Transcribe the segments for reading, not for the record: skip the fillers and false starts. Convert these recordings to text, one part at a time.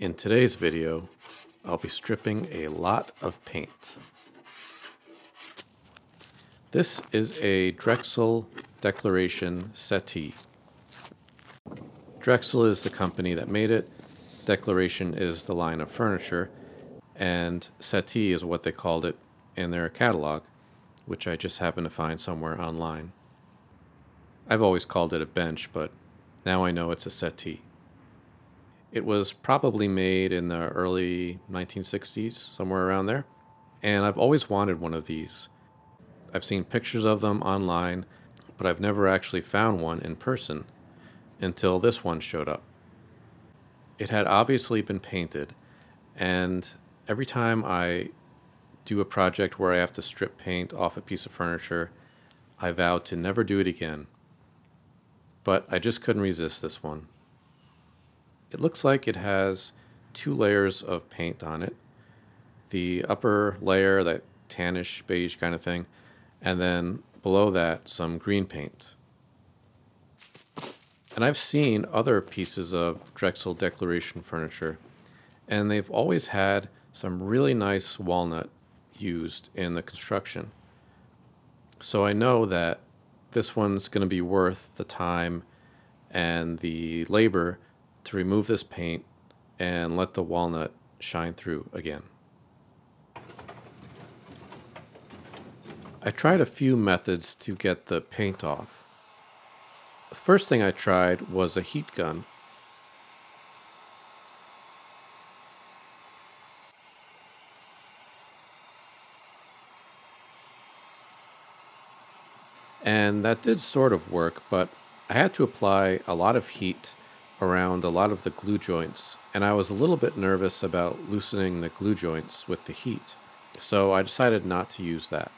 In today's video, I'll be stripping a lot of paint. This is a Drexel Declaration settee. Drexel is the company that made it, Declaration is the line of furniture, and settee is what they called it in their catalog, which I just happened to find somewhere online. I've always called it a bench, but now I know it's a settee. It was probably made in the early 1960s, somewhere around there, and I've always wanted one of these. I've seen pictures of them online, but I've never actually found one in person until this one showed up. It had obviously been painted, and every time I do a project where I have to strip paint off a piece of furniture, I vow to never do it again. But I just couldn't resist this one. It looks like it has 2 layers of paint on it. The upper layer, that tannish beige kind of thing, and then below that some green paint. And I've seen other pieces of Drexel Declaration furniture, and they've always had some really nice walnut used in the construction. So I know that this one's going to be worth the time and the labor to remove this paint and let the walnut shine through again. I tried a few methods to get the paint off. The first thing I tried was a heat gun. And that did sort of work, but I had to apply a lot of heat around a lot of the glue joints, and I was a little bit nervous about loosening the glue joints with the heat, so I decided not to use that.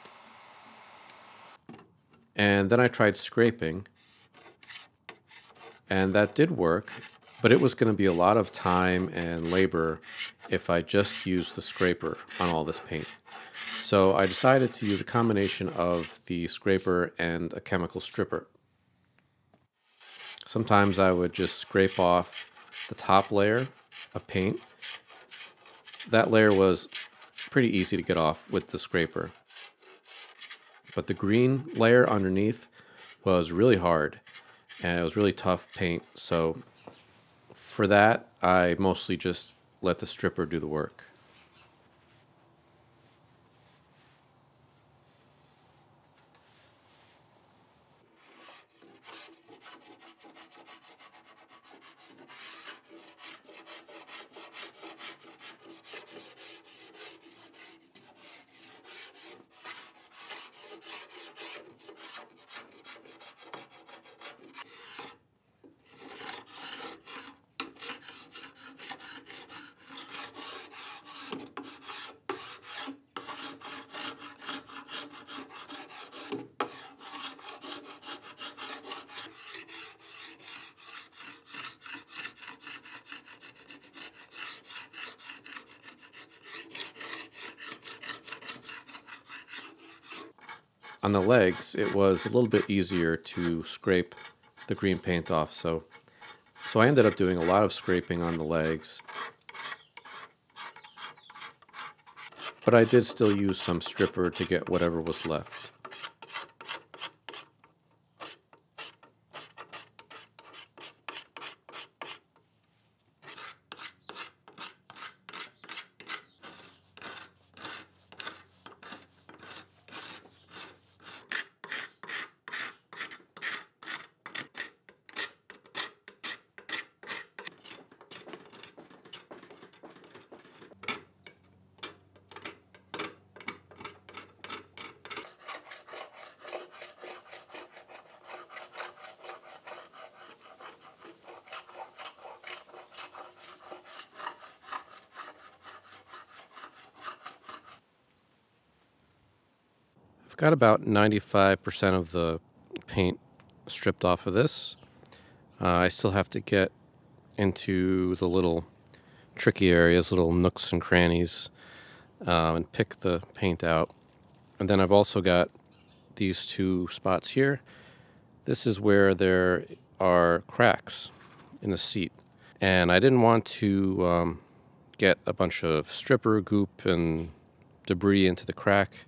And then I tried scraping, and that did work, but it was going to be a lot of time and labor if I just used the scraper on all this paint. So I decided to use a combination of the scraper and a chemical stripper. Sometimes I would just scrape off the top layer of paint. That layer was pretty easy to get off with the scraper. But the green layer underneath was really hard, and it was really tough paint. So for that, I mostly just let the stripper do the work. On the legs, it was a little bit easier to scrape the green paint off, so I ended up doing a lot of scraping on the legs. But I did still use some stripper to get whatever was left. I've got about 95% of the paint stripped off of this. I still have to get into the little tricky areas, little nooks and crannies, and pick the paint out. And then I've also got these 2 spots here. This is where there are cracks in the seat. And I didn't want to get a bunch of stripper goop and debris into the crack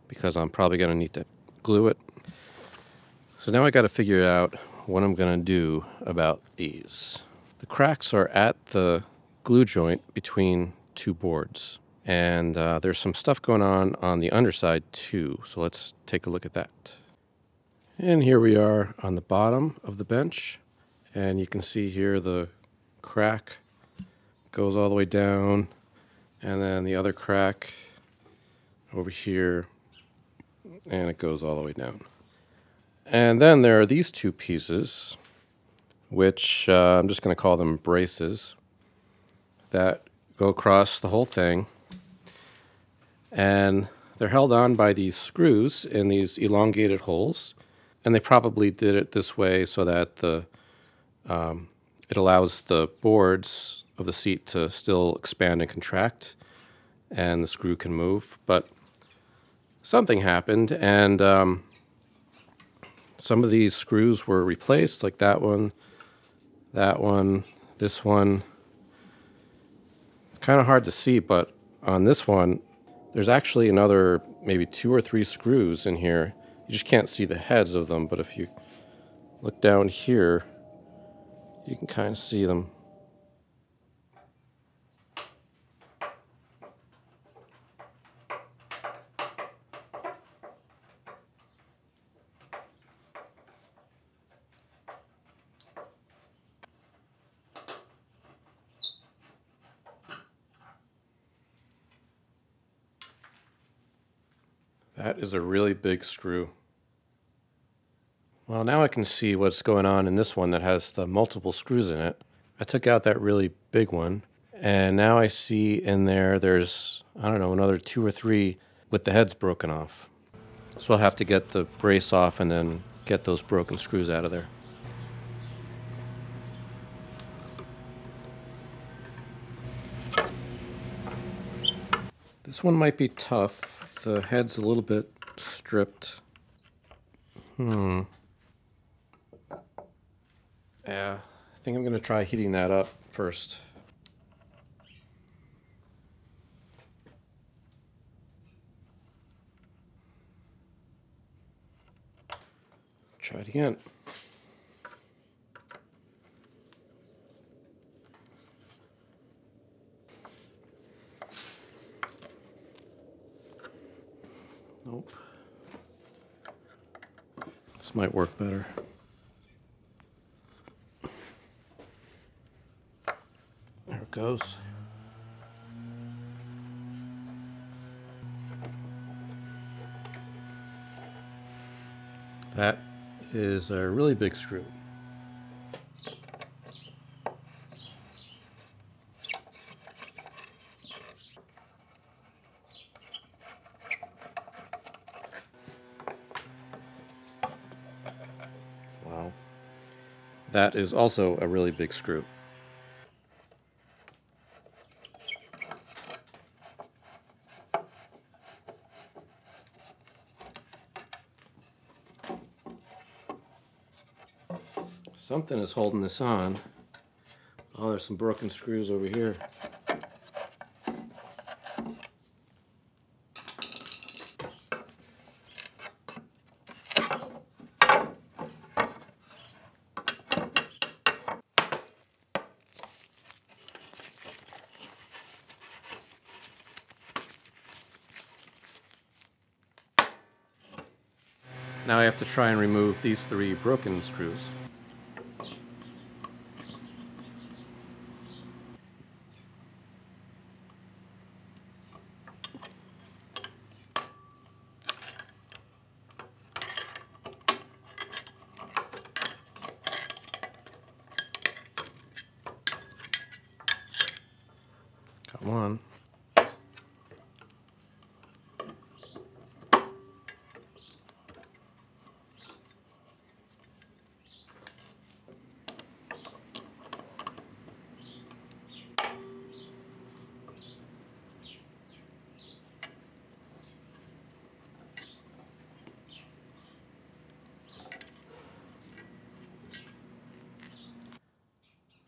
because I'm probably going to need to glue it. So now I got to figure out what I'm going to do about these. The cracks are at the glue joint between two boards, and there's some stuff going on the underside too, so let's take a look at that. And here we are on the bottom of the bench, and you can see here the crack goes all the way down, and then the other crack over here, and it goes all the way down. And then there are these two pieces, which I'm just going to call them braces, that go across the whole thing, and they're held on by these screws in these elongated holes, and they probably did it this way so that it allows the boards of the seat to still expand and contract, and the screw can move. But something happened, and some of these screws were replaced, like that one, this one. It's kind of hard to see, but on this one, there's actually another maybe 2 or 3 screws in here. You just can't see the heads of them, but if you look down here, you can kind of see them. That is a really big screw. Well, now I can see what's going on in this one that has the multiple screws in it. I took out that really big one, and now I see in there there's, I don't know, another 2 or 3 with the heads broken off. So I'll have to get the brace off and then get those broken screws out of there. This one might be tough. The head's a little bit stripped. Yeah, I think I'm going to try heating that up first. Try it again. Nope. This might work better. There it goes. That is a really big screw. Wow. That is also a really big screw. Something is holding this on. Oh, there's some broken screws over here. Now I have to try and remove these 3 broken screws. Come on.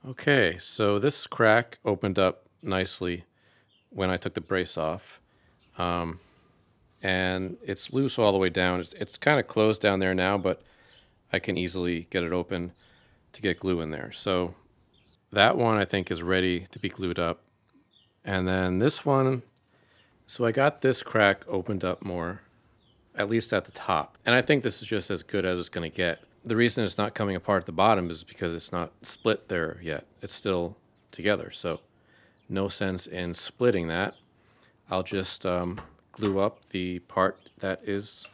Okay, so this crack opened up nicely when I took the brace off. And it's loose all the way down. It's kind of closed down there now, but I can easily get it open to get glue in there. So that one I think is ready to be glued up. And then this one, so I got this crack opened up more, at least at the top. And I think this is just as good as it's going to get. The reason it's not coming apart at the bottom is because it's not split there yet. It's still together. So no sense in splitting that. I'll just glue up the part that is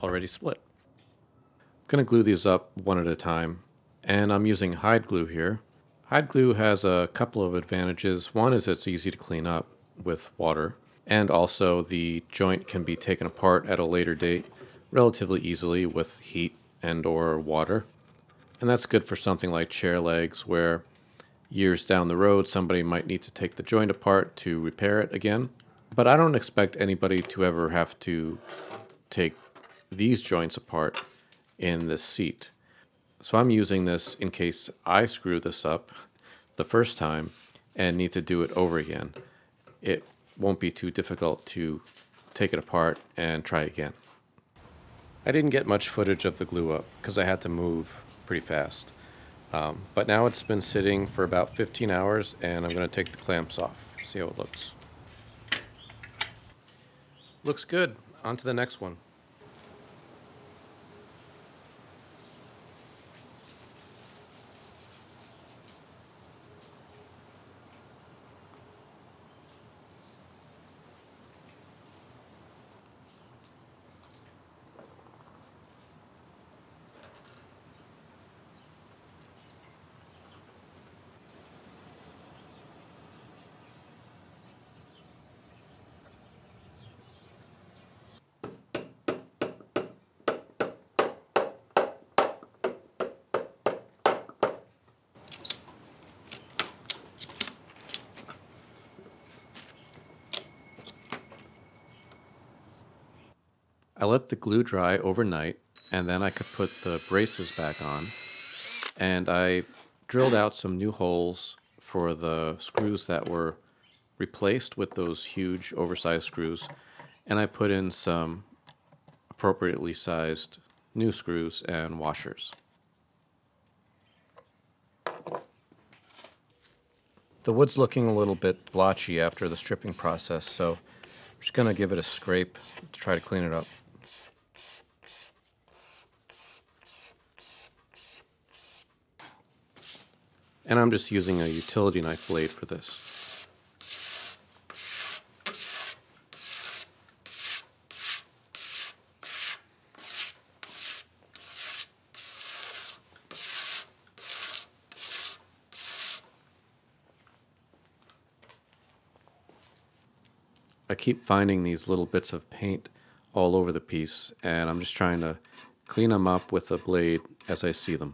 already split. I'm going to glue these up one at a time. And I'm using hide glue here. Hide glue has a couple of advantages. One is it's easy to clean up with water. And also the joint can be taken apart at a later date relatively easily with heat and or water. And that's good for something like chair legs where years down the road somebody might need to take the joint apart to repair it again. But I don't expect anybody to ever have to take these joints apart in this seat. So I'm using this in case I screw this up the first time and need to do it over again. It won't be too difficult to take it apart and try again. I didn't get much footage of the glue up because I had to move pretty fast. But now it's been sitting for about 15 hours and I'm going to take the clamps off, see how it looks. Looks good. On to the next one. I let the glue dry overnight, and then I could put the braces back on. And I drilled out some new holes for the screws that were replaced with those huge oversized screws. And I put in some appropriately sized new screws and washers. The wood's looking a little bit blotchy after the stripping process, so I'm just going to give it a scrape to try to clean it up. And I'm just using a utility knife blade for this. I keep finding these little bits of paint all over the piece, and I'm just trying to clean them up with a blade as I see them.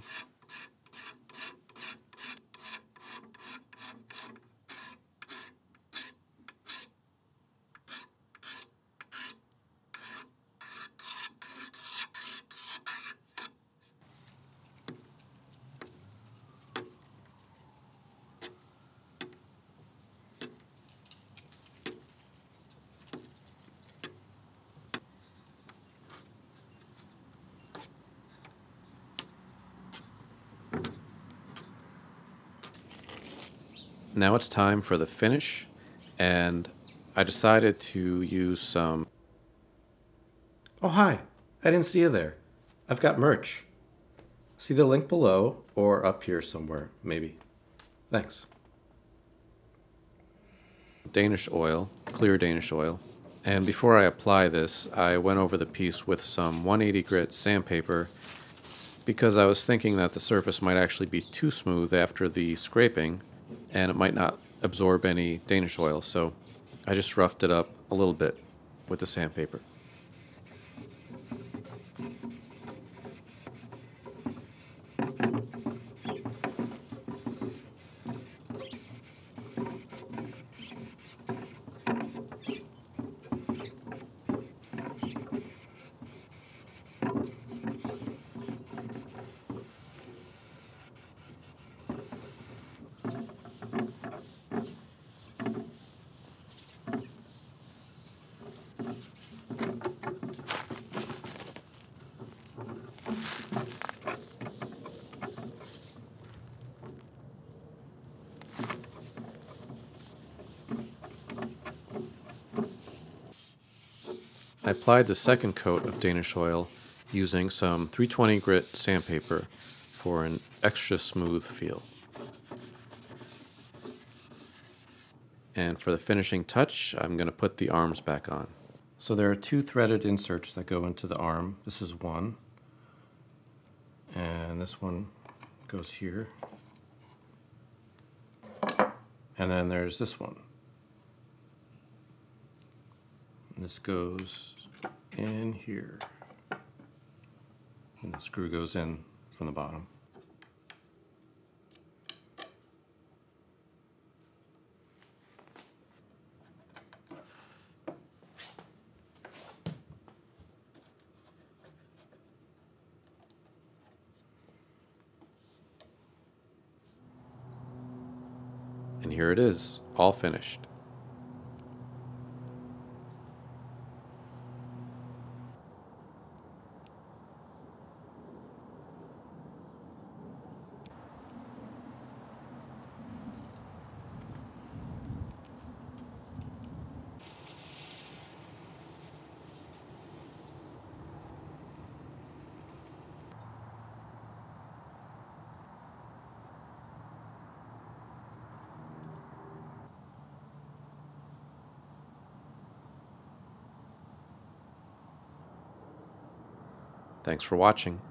Now it's time for the finish, and I decided to use some... Oh, hi! I didn't see you there. I've got merch. See the link below, or up here somewhere, maybe. Thanks. Danish oil, clear Danish oil. And before I apply this, I went over the piece with some 180 grit sandpaper because I was thinking that the surface might actually be too smooth after the scraping, and it might not absorb any Danish oil, so I just roughed it up a little bit with the sandpaper. I applied the second coat of Danish oil using some 320 grit sandpaper for an extra smooth feel. And for the finishing touch, I'm going to put the arms back on. So there are two threaded inserts that go into the arm. This is one, and this one goes here. And then there's this one. And this goes in here. And the screw goes in from the bottom. And here it is, all finished. Thanks for watching.